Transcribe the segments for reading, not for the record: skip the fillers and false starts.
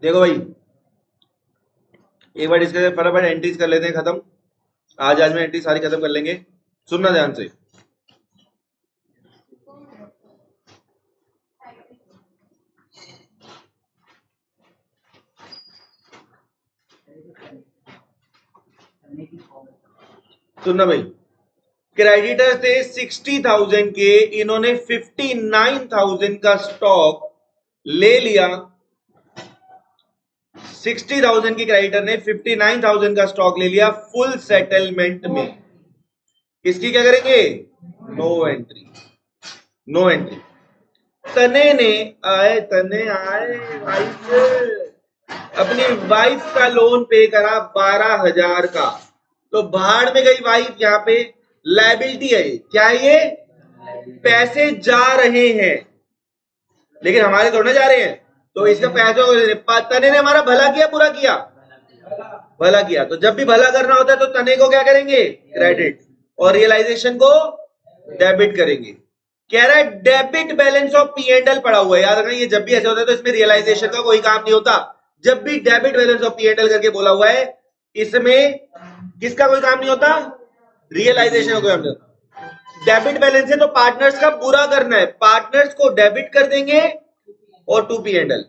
देखो भाई, एक बार इसके फटाफट एंट्रीज कर लेते हैं खत्म। आज में एंट्री सारी खत्म कर लेंगे। सुनना ध्यान से। सुनना भाई, क्रेडिटर्स थे 60,000 के, इन्होंने 59,000 का स्टॉक ले लिया। 60,000 की क्रेडिटर ने 59,000 का स्टॉक ले लिया फुल सेटलमेंट में। इसकी क्या करेंगे? No entry, no entry. तने आए वाइफ, अपनी वाइफ का लोन पे करा 12,000 का, तो भाड़ में गई वाइफ। यहाँ पे लायबिलिटी है। क्या है ये? पैसे जा रहे हैं, लेकिन हमारे थोड़ा जा रहे हैं। तो इसका पैसा तने ने हमारा भला किया, बुरा किया? भला किया। तो जब भी भला करना होता है तो तने को क्या करेंगे? क्रेडिट, और रियलाइजेशन को डेबिट करेंगे। कह रहा है debit balance of P and L पड़ा हुआ है। याद रखना, ये जब भी ऐसे होता है तो इसमें रियलाइजेशन का कोई काम नहीं होता। जब भी debit balance of P and L करके बोला हुआ है, इसमें किसका कोई काम नहीं होता? रियलाइजेशन का कोई काम नहीं होता। डेबिट बैलेंस है तो पार्टनर्स का बुरा करना है, पार्टनर्स को डेबिट कर देंगे और to P and L.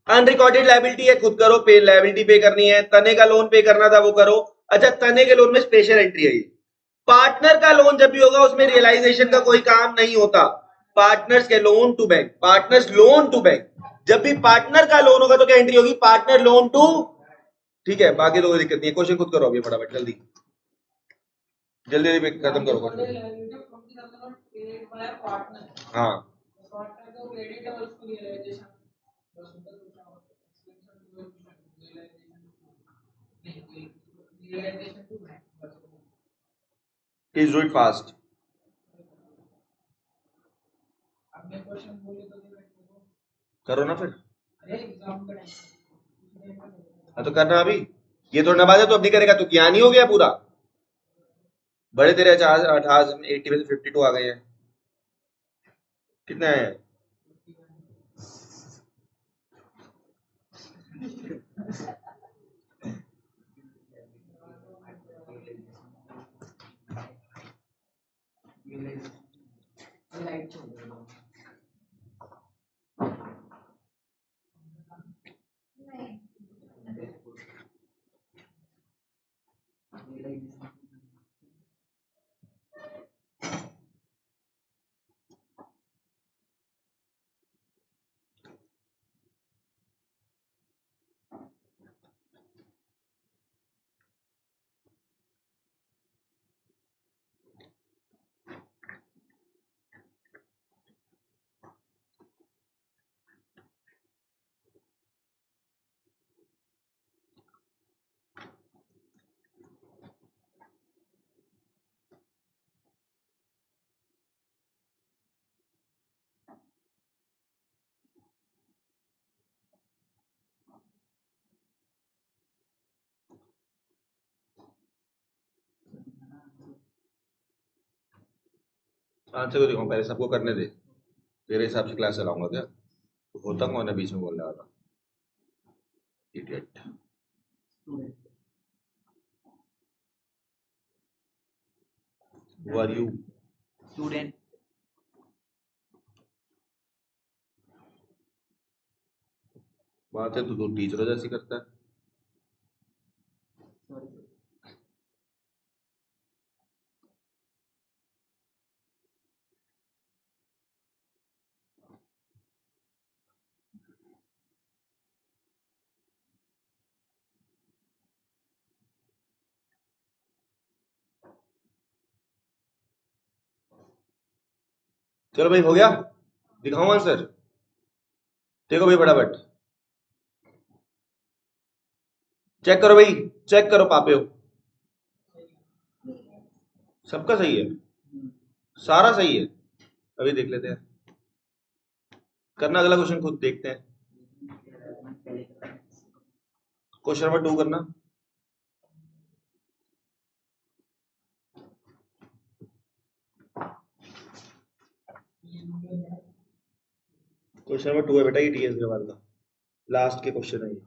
Unrecorded liability है, खुद करो। पे लायबिलिटी पे करनी है, तने का लोन पे करना था वो करो। अच्छा, तने के लोन में स्पेशल एंट्री है। पार्टनर का लोन जब भी होगा उसमें रियलाइजेशन का कोई काम नहीं होता। पार्टनर्स के loan to bank, partners loan to bank. जब भी पार्टनर का लोन होगा तो क्या एंट्री होगी? Partner loan to. ठीक है, बाकी तो कोई दिक्कत नहीं है। क्वेश्चन खुद करो अभी फटाफट, जल्दी जल्दी जल्दी खत्म करो क्वेश्चन। हाँ, प्लीज डू इट फास्ट। करो ना फिर। हाँ तो करना अभी। ये तो नवाज है तो अब नहीं करेगा तो ज्ञान ही हो गया पूरा। बड़े तेरे 80 में से 52 आ गए हैं। कितने आए हैं? आंसर को देखो, पहले सबको करने दे। तेरे हिसाब से क्लास चलाऊंगा क्या? तो होता कौन है बीच में बोलने वाला? Idiot. Who are you? Student. बात है तो टीचरों जैसी करता है। चलो भाई, हो गया? दिखाऊं आंसर? देखो भाई फटाफट चेक करो भाई, चेक करो पापे हो। सबका सही है, सारा सही है। अभी देख लेते हैं। करना अगला क्वेश्चन, खुद देखते हैं। क्वेश्चन नंबर 2 करना। क्वेश्चन नंबर 2 है बेटा, ये टीएस के बाद का। लास्ट के क्वेश्चन है ये।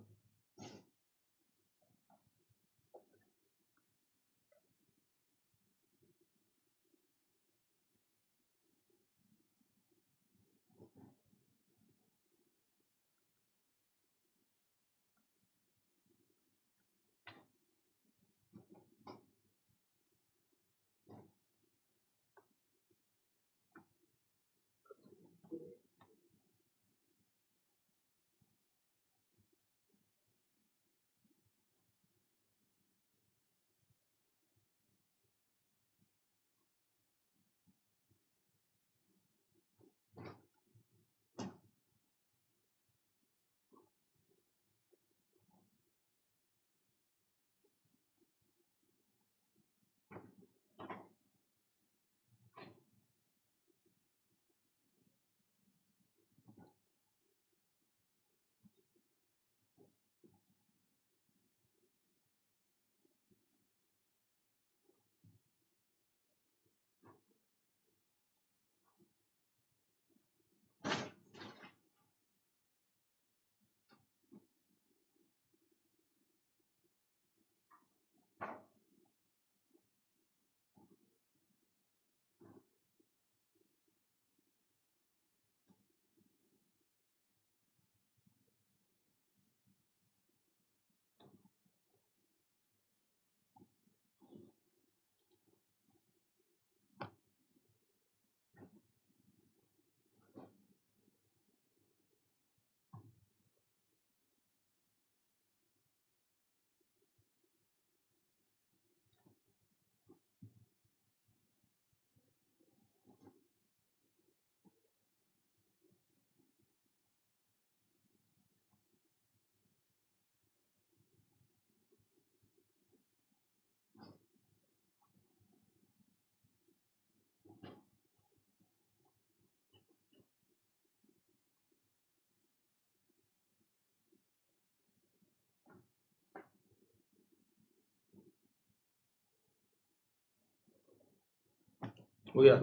हो गया।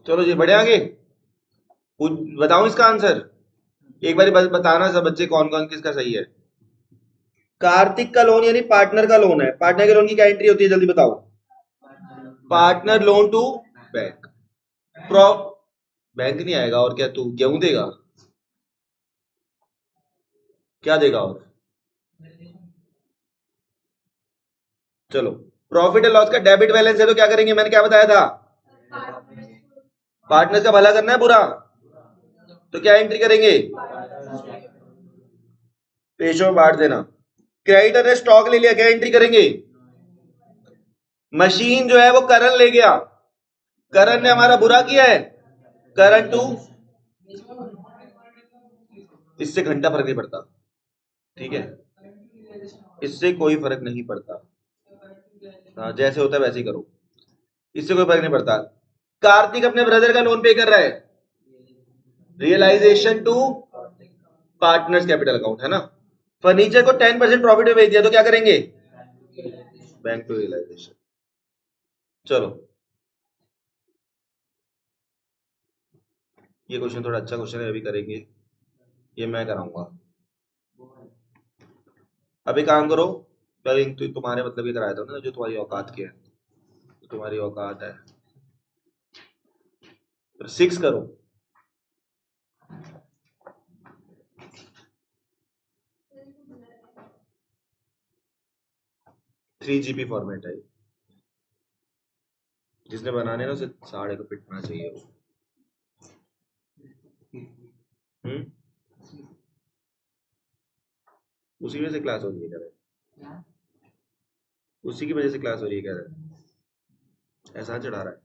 चलो जी बढ़े आगे। बताऊं इसका आंसर? एक बार बताना सब बच्चे कौन कौन किसका सही है। कार्तिक का लोन यानी पार्टनर का लोन है। पार्टनर के लोन की क्या एंट्री होती है, जल्दी बताओ। Partner loan to bank. प्रो बैंक नहीं आएगा और क्या, तू गेहूं देगा? क्या देगा और? चलो, प्रॉफिट एंड लॉस का डेबिट बैलेंस है तो क्या करेंगे, मैंने क्या बताया था? पार्टनर का भला करना है बुरा, तो क्या एंट्री करेंगे? रेशो में बांट देना। क्रेडिटर ने स्टॉक ले लिया, क्या एंट्री करेंगे? मशीन जो है वो करण ले गया, करण ने हमारा बुरा किया है, करण टू। इससे घंटा फर्क नहीं पड़ता, ठीक है, इससे कोई फर्क नहीं पड़ता। हाँ, जैसे होता है वैसे ही करो, इससे कोई फर्क नहीं पड़ता। कार्तिक अपने ब्रदर का लोन पे कर रहा है, realisation to partners capital account, है ना। फर्नीचर को 10% प्रॉफिट में बेच दिया तो क्या करेंगे? Bank to realisation. चलो, ये क्वेश्चन थोड़ा अच्छा क्वेश्चन है, अभी करेंगे, ये मैं कराऊंगा। अभी काम करो, तो तुम्हारे मतलब ये कराया था ना, जो तुम्हारी औकात के है, तुम्हारी औकात है। 6 करो। 3 GP फॉर्मेट है। जिसने बनाने ना उसे साढ़े को पिटना चाहिए वो। उसी वजह से क्लास हो रही है कह रहे, उसी की वजह से क्लास हो रही है कह रहे, ऐसा चढ़ा रहा है।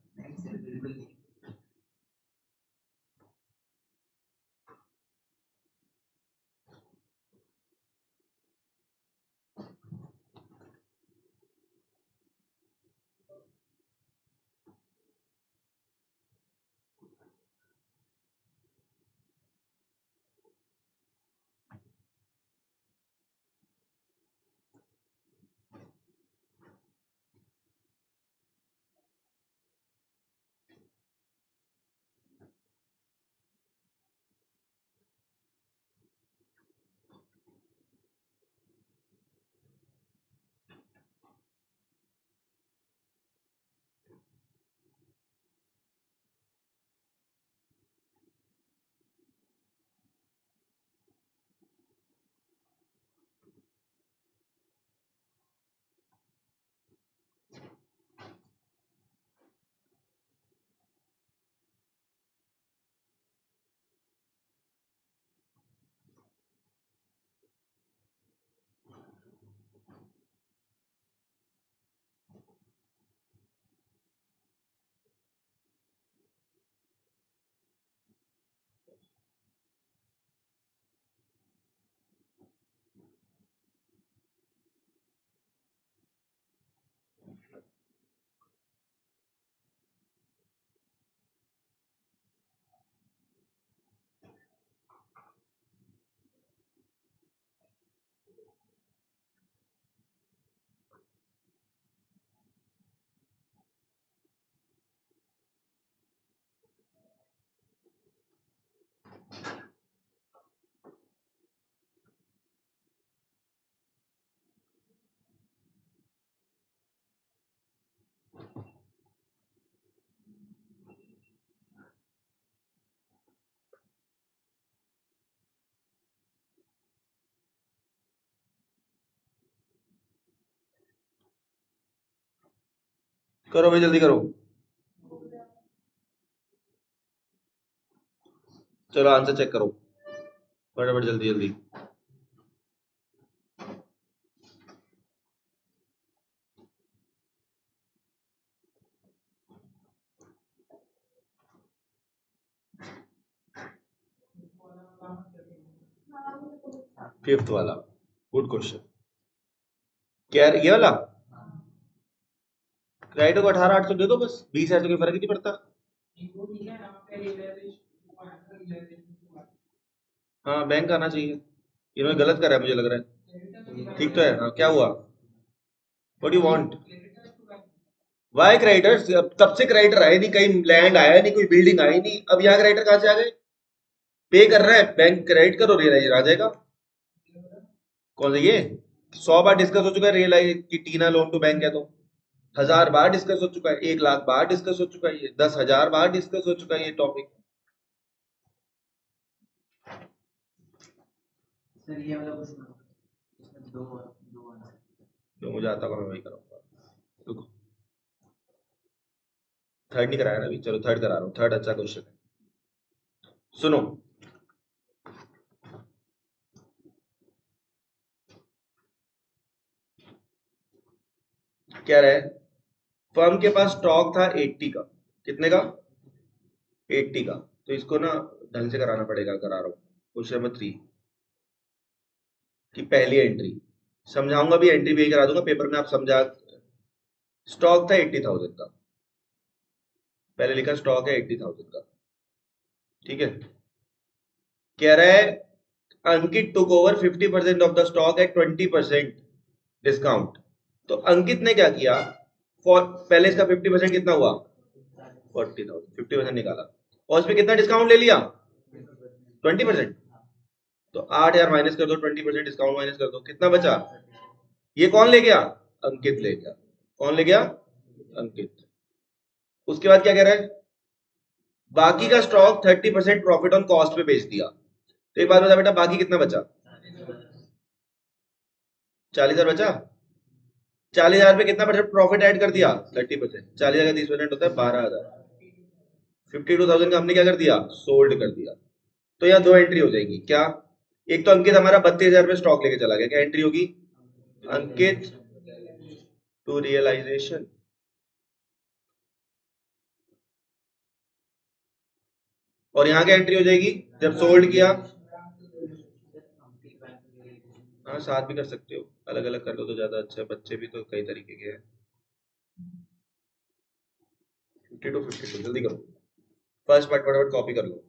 करो भाई जल्दी करो, चलो आंसर चेक करो फटाफट जल्दी जल्दी। फिफ्थ वाला गुड क्वेश्चन, क्या ये वाला क्रेडिट को 18,800 दे दो बस, 20,000 कोई फर्क ही नहीं पड़ता। हाँ बैंक आना चाहिए, इन्होंने गलत करा है मुझे लग रहा है, ठीक तो है। हाँ क्या हुआ, what do you want, why creditors, तब से क्रेडिटर आए नहीं, कहीं लैंड आया नहीं, कोई बिल्डिंग आई नहीं, अब यहाँ क्रेडिटर कहाँ से आ गए, पे कर रहा है बैंक, क्रेडिट करो रियलाइज आ जाएगा। कौन सा ये 100 बार डिस्कस हो चुका है रियलाइज की टीना लोन टू बैंक है, तो 1000 बार डिस्कस हो चुका है, 1 लाख बार डिस्कस हो चुका है, ये 10,000 बार डिस्कस हो चुका है ये टॉपिक। सर ये वाला क्वेश्चन जो मुझे आता होगा मैं वही करूंगा, रुको थर्ड नहीं कराया ना अभी, चलो थर्ड करा रहा हूँ, थर्ड अच्छा क्वेश्चन है, सुनो। क्या रहा है, फर्म के पास स्टॉक था 80 का, कितने का, 80 का, तो इसको ना ढंग से कराना पड़ेगा, करा रहा हूँ। क्वेश्चन नंबर 3 की पहली एंट्री समझाऊंगा भी, एंट्री भी करा दूंगा पेपर में, आप समझा। स्टॉक था 80,000 का, पहले लिखा स्टॉक है 80,000 का, ठीक है। कह रहा है Ankit took over 50% of the stock at 20% discount. तो अंकित ने क्या किया, पहले इसका 50% कितना हुआ 40,000, 50% निकाला और इसमें कितना डिस्काउंट ले लिया 20%, तो 8,000 माइनस कर दो, 20% डिस्काउंट माइनस कर दो, कितना बचा, ये कौन ले गया, अंकित ले गया, कौन ले गया, अंकित। उसके बाद क्या कह रहा है, बाकी का स्टॉक 30% प्रॉफिट ऑन कॉस्ट पे बेच दिया। तो एक बात बता बेटा, बाकी कितना बचा, 40,000 बचा, 40,000 पे कितना परसेंट प्रॉफिट ऐड कर दिया? 30%। 40,000 का 30% होता है 12,000। 52,000 का हमने क्या कर दिया? सोल्ड कर दिया। तो यहाँ दो एंट्री हो जाएगी। क्या? एक तो अंकित हमारा 32,000 पे स्टॉक लेके चला गया, क्या एंट्री होगी? अंकित टू रियलाइजेशन। और यहाँ क्या एंट्री हो जाएगी जब सोल्ड किया? हाँ, साथ भी कर सकते हो, अलग अलग कर लो तो ज्यादा अच्छा है, बच्चे भी तो कई तरीके के हैं। 52 जल्दी करो, फर्स्ट पार्ट फटाफट कॉपी कर लो।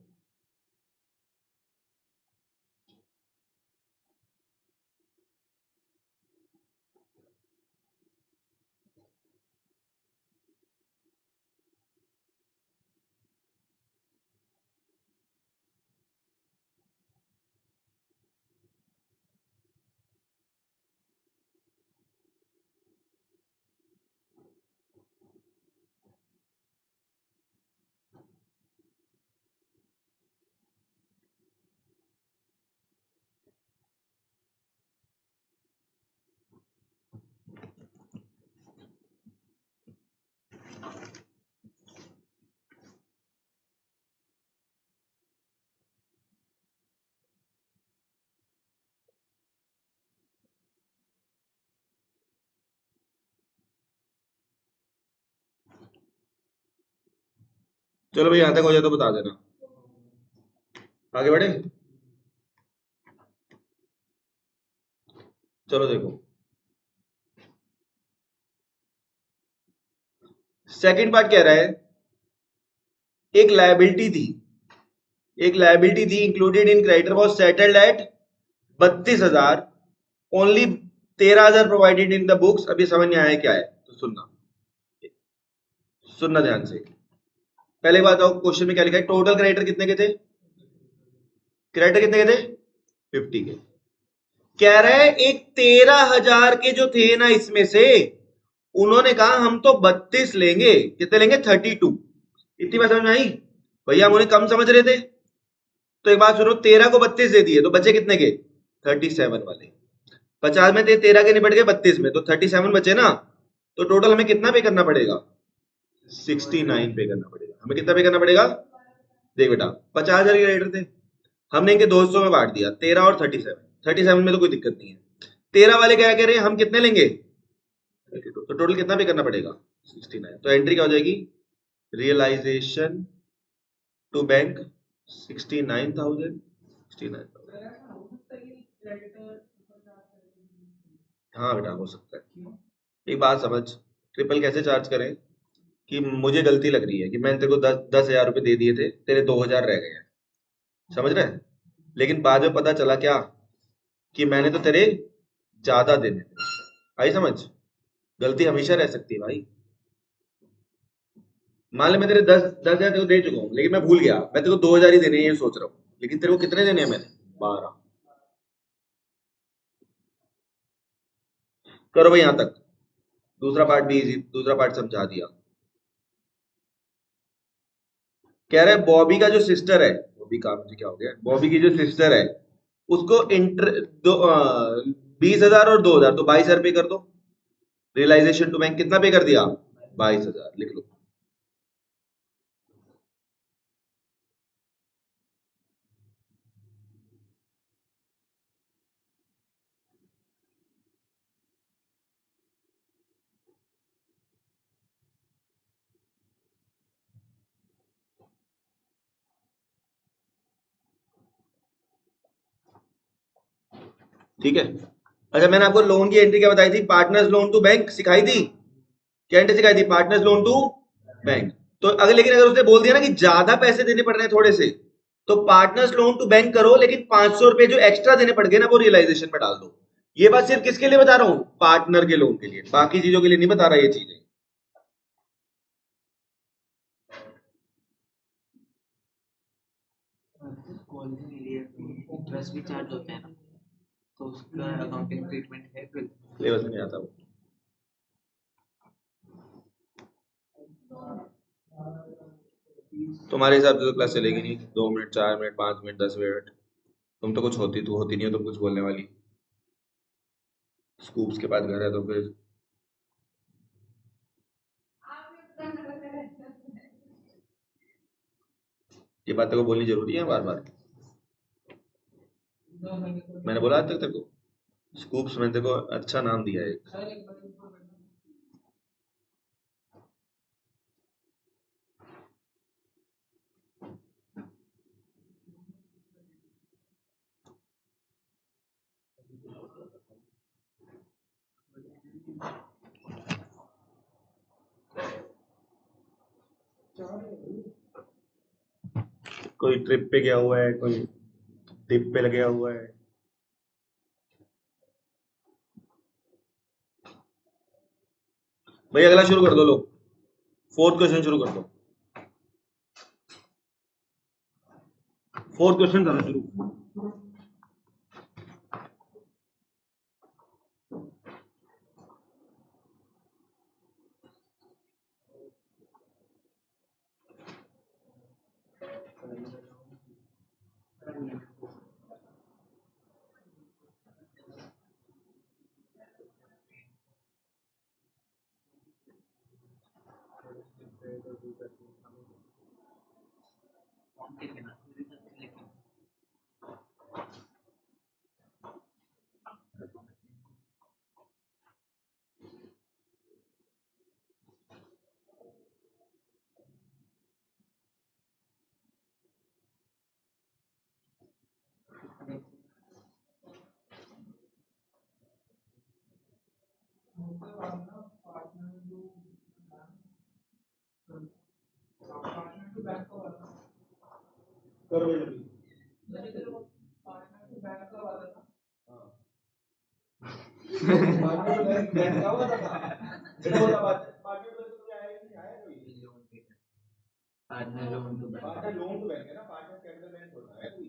चलो भाई, यहां तक हो जाए तो बता देना। आगे बढ़े? चलो देखो, सेकंड पार्ट कह रहा है एक लायबिलिटी थी, एक लायबिलिटी थी included in creditor was settled at 32,000, only 13,000 provided in the books. अभी समझ नहीं आया क्या है तो सुनना, सुनना ध्यान से। पहले बात आओ, क्वेश्चन में क्या लिखा है? टोटल क्रेडिटर कितने के थे? क्रेडिटर कितने के थे? 50 के। कह रहा है एक 13,000 के जो थे ना इसमें से, उन्होंने कहा हम तो 32 लेंगे। कितने लेंगे? 32। इतनी बात समझ में आई? भैया हम उन्हें कम समझ रहे थे, तो एक बात सुनो, 13 को 32 दे दिए तो बचे कितने के? 37 वाले। 50 में थे, 13 के निपट गए 32 में, तो 37 बचे ना। तो टोटल हमें कितना पे करना पड़ेगा? 69 पे करना पड़ेगा। हमें कितना पे करना पड़ेगा? देख बेटा, 50,000 के क्रेडिटर थे, हमने इनके 200 में बांट दिया, 13 और 37। 37 में तो कोई दिक्कत नहीं है। 13 वाले क्या कह रहे हैं? हम कितने लेंगे? 32। तो टोटल कितना पे करना पड़ेगा? 69। तो एंट्री क्या हो जाएगी? Realisation to bank 69,000। 69,000। हाँ बेटा, हो सकता है। एक बात समझ, ट्रिपल कैसे चार्ज करें कि मुझे गलती लग रही है कि मैंने तेरे को 10,000 रुपए दे दिए थे, तेरे 2,000 रह गए हैं, समझ रहे हैं? लेकिन बाद में पता चला क्या, कि मैंने तो तेरे ज्यादा देने थे। आई समझ? गलती हमेशा रह सकती है भाई। मान ले मैं तेरे 10,000 तेरे को दे चुका हूँ, लेकिन मैं भूल गया, मैं तेरे को 2,000 ही देने हैं, ये सोच रहा हूँ, लेकिन तेरे को कितने देने हैं मैंने? 12। करो भाई यहां तक, दूसरा पार्ट भी इजी, दूसरा पार्ट समझा दिया। कह रहा है बॉबी का जो सिस्टर है, बॉबी का मुझे क्या हो गया, बॉबी की जो सिस्टर है उसको इंटर 20,000 और 2,000, तो 22,000 पे कर दो। रियलाइजेशन टू बैंक कितना पे कर दिया? 22,000 लिख लो। ठीक है। अच्छा, मैंने आपको लोन की एंट्री क्या बताई थी? पार्टनर्स लोन टू बैंक सिखाई थी। क्या एंट्री सिखाई थी? Partners loan to bank. तो अगर, लेकिन अगर उसने बोल दिया ना कि ज्यादा पैसे देने पड़ रहे हैं थोड़े से, तो पार्टनर्स लोन टू बैंक करो, लेकिन 500 रुपए जो एक्स्ट्रा देने पड़ गए ना, वो रियलाइजेशन में डाल दो। ये बात सिर्फ किसके लिए बता रहा हूं? पार्टनर के लोन के लिए, बाकी चीजों के लिए नहीं बता रहा ये चीजें। इंटरेस्ट भी चार्ज होते हैं ना, तो उसका अकाउंटिंग ट्रीटमेंट है फिर? सिलेबस में नहीं आता वो। तुम्हारे हिसाब से तो क्लास चलेगी नहीं, 2 मिनट, 4 मिनट, 5 मिनट, 10 मिनट। तुम तो कुछ होती, तू होती नहीं हो, तुम कुछ बोलने वाली। स्कूप्स के पास घर है तो फिर ये बात तेरे को बोलनी जरूरी है बार बार? मैंने बोला आज तक तेरे को? स्कूप्स मैंने तेरे को अच्छा नाम दिया है एक। कोई ट्रिप पे गया हुआ है, कोई डिप पे लगा हुआ है। भाई अगला शुरू कर दो लोग, फोर्थ क्वेश्चन शुरू कर दो। फोर्थ क्वेश्चन करो शुरू। करो भाई जल्दी। पार्टनर बैंक बैंक का हुआ था। देखो होता पार्टनर तो तुझे आया ही नहीं, आया कोई? Partner loan to bank. Partner loan to bank है ना, पार्टनर कैपिटल बैंक होता है कोई।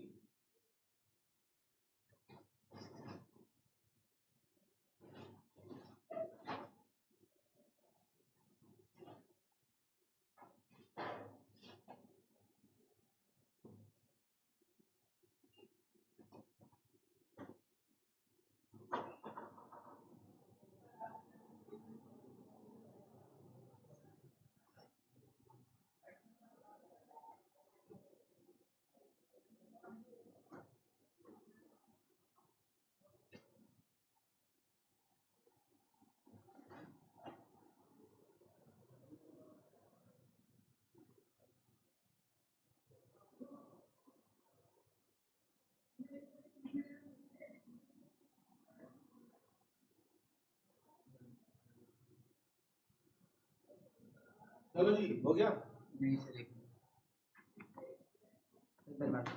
चलो जी हो गया। नहीं सर, एक मिनट।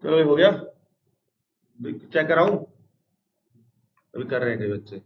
चलो भाई हो गया, चेक कराऊं? अभी कर रहे हैं कई बच्चे।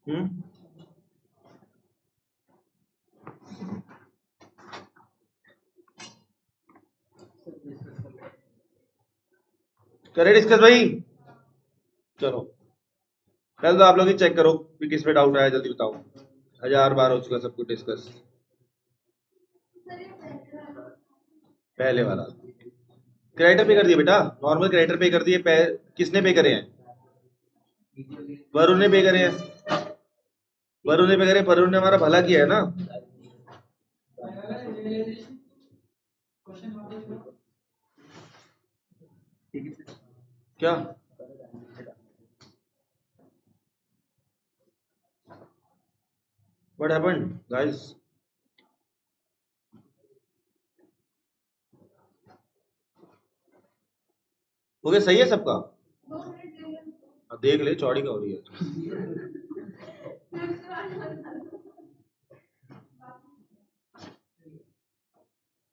हम्म, करे डिस्कस भाई। चलो पहले तो आप लोग ही चेक करो कि किस पे डाउट आया, जल्दी बताओ। 1000 बार हो चुका सब कुछ डिस्कस। पहले वाला क्रेडिटर पे कर दिया बेटा, नॉर्मल क्रेडिटर पे कर दिए। किसने पे करे हैं? वरुण ने पे करे हैं। वरुण ने पे करे, वरुण ने हमारा भला किया है ना। क्या व्हाट हैपेंड गाइस? हो गया, सही है सबका? देख ले, चौड़ी का हो रही है।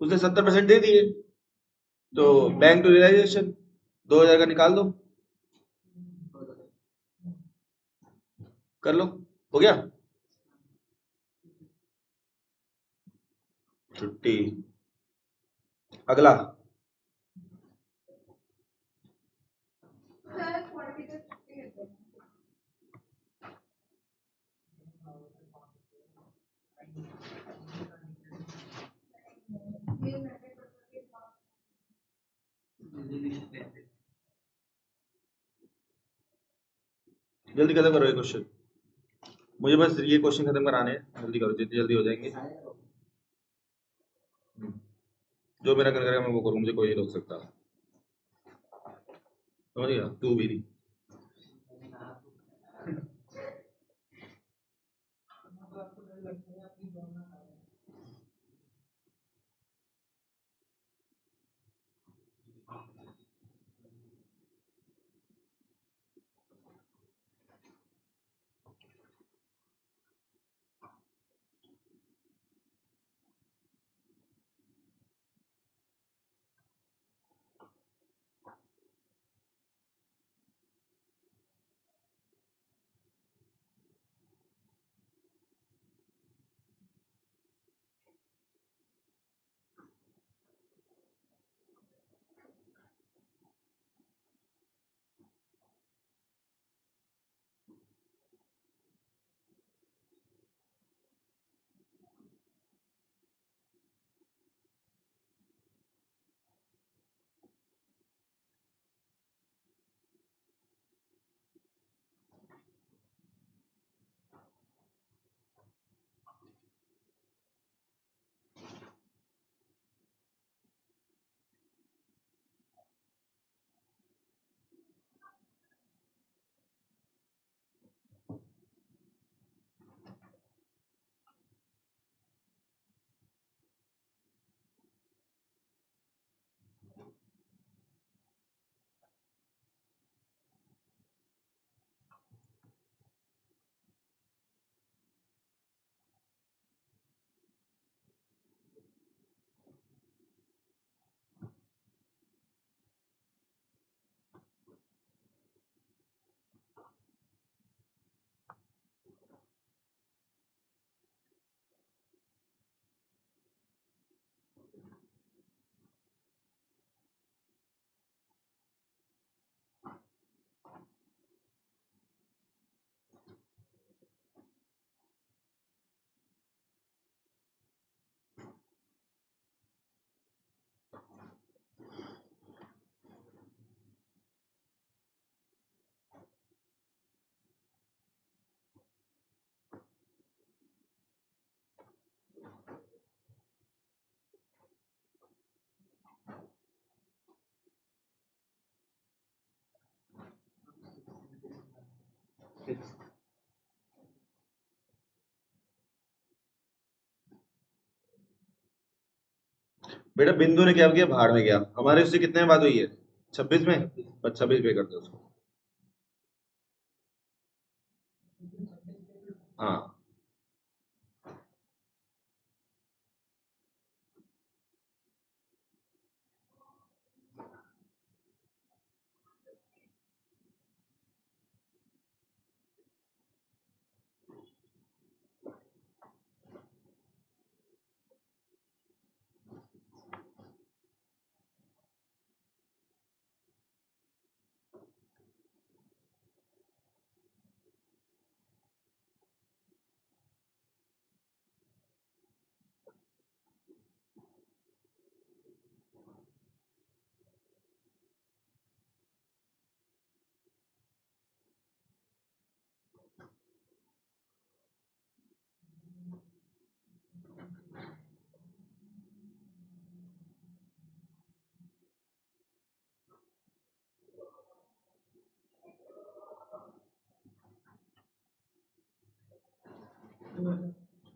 उसने 70% दे दिए, तो बैंक टू रियलाइजेशन 2000 का निकाल दो, कर लो, हो गया। छुट्टी। अगला जल्दी खत्म करो ये क्वेश्चन, मुझे बस ये क्वेश्चन खत्म कराने हैं। जल्दी करो, जितनी जल्दी हो जाएंगे। जो मेरा कर करेगा मैं वो करूँ, मुझे कोई नहीं रोक सकता। समझ गया? तू भी नहीं। बेटा बिंदु ने क्या किया, भाड़ में गया। हमारे उससे कितने में बात हुई है? 26 में। बस 26 पे कर दो उसको। हाँ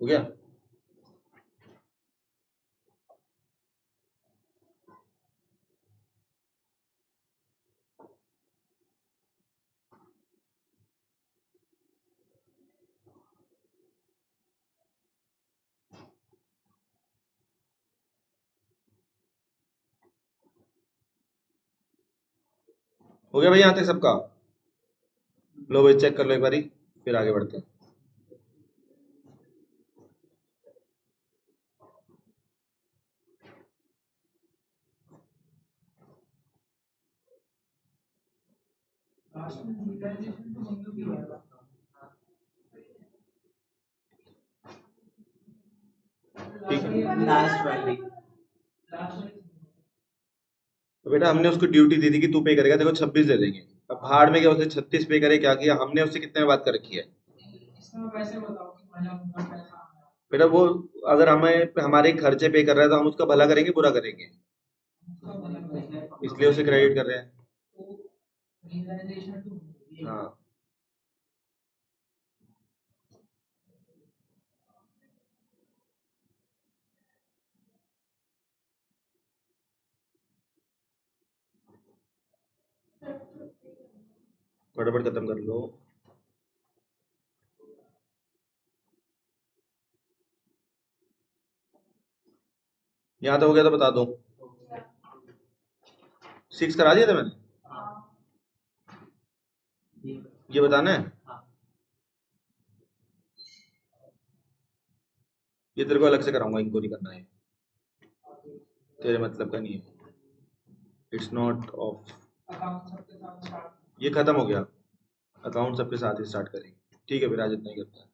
हो गया? हो गया भाई यहाँ तक सबका? लो भाई चेक कर लो एक बारी, फिर आगे बढ़ते हैं। ठीक है, लास्ट वाली तो बेटा हमने उसको ड्यूटी दी थी कि तू पे करेगा, देखो 26 दे देंगे। अब भाड़ में क्या, उसने 36 पे करे, क्या किया हमने उससे, कितने में बात कर रखी है बेटा? वो अगर हमें हमारे खर्चे पे कर रहा है तो हम उसका भला करेंगे बुरा करेंगे? इसलिए उसे क्रेडिट कर रहे हैं। हाँ फटाफट खत्म कर लो। यहाँ तो हो गया तो बता दो। 6 करा दिया था मैंने, ये बताना है। ये तेरे को अलग से कराऊंगा, इंक्वायरी करना है, तेरे मतलब का नहीं है। इट्स नॉट ऑफ, ये खत्म हो गया। अकाउंट सबके साथ ही स्टार्ट करेंगे। ठीक है फिर आज इतना ही करते हैं।